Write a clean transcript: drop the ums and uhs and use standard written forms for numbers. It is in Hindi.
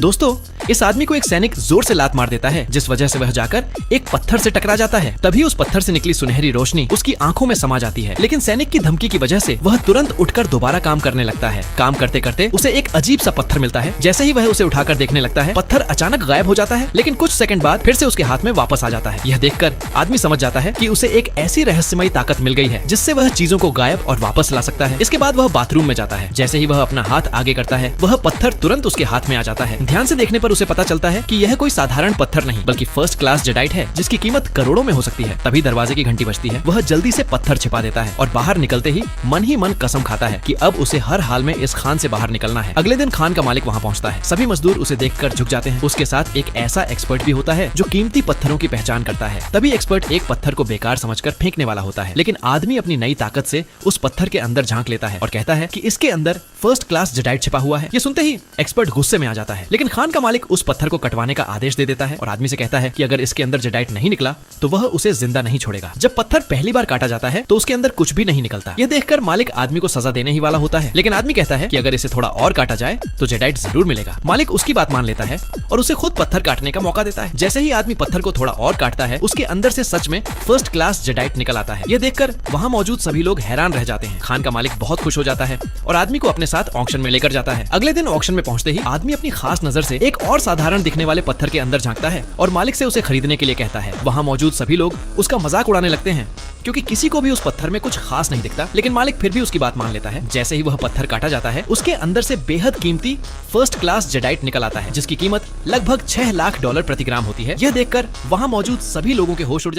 दोस्तों, इस आदमी को एक सैनिक जोर से लात मार देता है, जिस वजह से वह जाकर एक पत्थर से टकरा जाता है। तभी उस पत्थर से निकली सुनहरी रोशनी उसकी आंखों में समा जाती है, लेकिन सैनिक की धमकी की वजह से वह तुरंत उठकर दोबारा काम करने लगता है। काम करते करते उसे एक अजीब सा पत्थर मिलता है। जैसे ही वह उसे उठाकर देखने लगता है, पत्थर अचानक गायब हो जाता है, लेकिन कुछ सेकंड बाद फिर से उसके हाथ में वापस आ जाता है। यह देखकर आदमी समझ जाता है कि उसे एक ऐसी रहस्यमयी ताकत मिल गई है जिससे वह चीजों को गायब और वापस ला सकता है। इसके बाद वह बाथरूम में जाता है। जैसे ही वह अपना हाथ आगे करता है, वह पत्थर तुरंत उसके हाथ में आ जाता है। ध्यान से देखने पर उसे पता चलता है कि यह कोई साधारण पत्थर नहीं बल्कि फर्स्ट क्लास जेडाइट है, जिसकी कीमत करोड़ों में हो सकती है। तभी दरवाजे की घंटी बजती है। वह जल्दी से पत्थर छिपा देता है और बाहर निकलते ही मन कसम खाता है कि अब उसे हर हाल में इस खान से बाहर निकलना है। अगले दिन खान का मालिक वहाँ पहुँचता है। सभी मजदूर उसे देखकर झुक जाते हैं। उसके साथ एक ऐसा एक्सपर्ट भी होता है जो कीमती पत्थरों की पहचान करता है। तभी एक्सपर्ट एक पत्थर को बेकार समझकर फेंकने वाला होता है, लेकिन आदमी अपनी नई ताकत से उस पत्थर के अंदर झांक लेता है और कहता है कि इसके अंदर फर्स्ट क्लास जेडाइट छिपा हुआ है। ये सुनते ही एक्सपर्ट गुस्से में आ जाता है, लेकिन खान का मालिक उस पत्थर को कटवाने का आदेश दे देता है और आदमी से कहता है कि अगर इसके अंदर जेडाइट नहीं निकला तो वह उसे जिंदा नहीं छोड़ेगा। जब पत्थर पहली बार काटा जाता है तो उसके अंदर कुछ भी नहीं निकलता। यह देखकर मालिक आदमी को सजा देने ही वाला होता है, लेकिन आदमी कहता है कि अगर इसे थोड़ा और काटा जाए तो जेडाइट जरूर मिलेगा। मालिक उसकी बात मान लेता है और उसे खुद पत्थर काटने का मौका देता है। जैसे ही आदमी पत्थर को थोड़ा और काटता है, उसके अंदर से सच में फर्स्ट क्लास जेडाइट निकल आता है। यह देखकर वहाँ मौजूद सभी लोग हैरान रह जाते हैं। खान का मालिक बहुत खुश हो जाता है और आदमी को अपने साथ ऑक्शन में लेकर जाता है। अगले दिन ऑक्शन में पहुंचते ही आदमी अपनी खास नजर से एक और साधारण दिखने वाले पत्थर के अंदर झांकता है और मालिक से उसे खरीदने के लिए कहता है। वहाँ मौजूद सभी लोग उसका मजाक उड़ाने लगते हैं, क्योंकि किसी को भी उस पत्थर में कुछ खास नहीं दिखता, लेकिन मालिक फिर भी उसकी बात मान लेता है। जैसे ही वह पत्थर काटा जाता है, उसके अंदर से बेहद कीमती फर्स्ट क्लास जेडाइट निकल आता है, जिसकी कीमत लगभग $6 लाख प्रति ग्राम होती है। यह देखकर वहाँ मौजूद सभी लोगों के होश उड़ जाते हैं।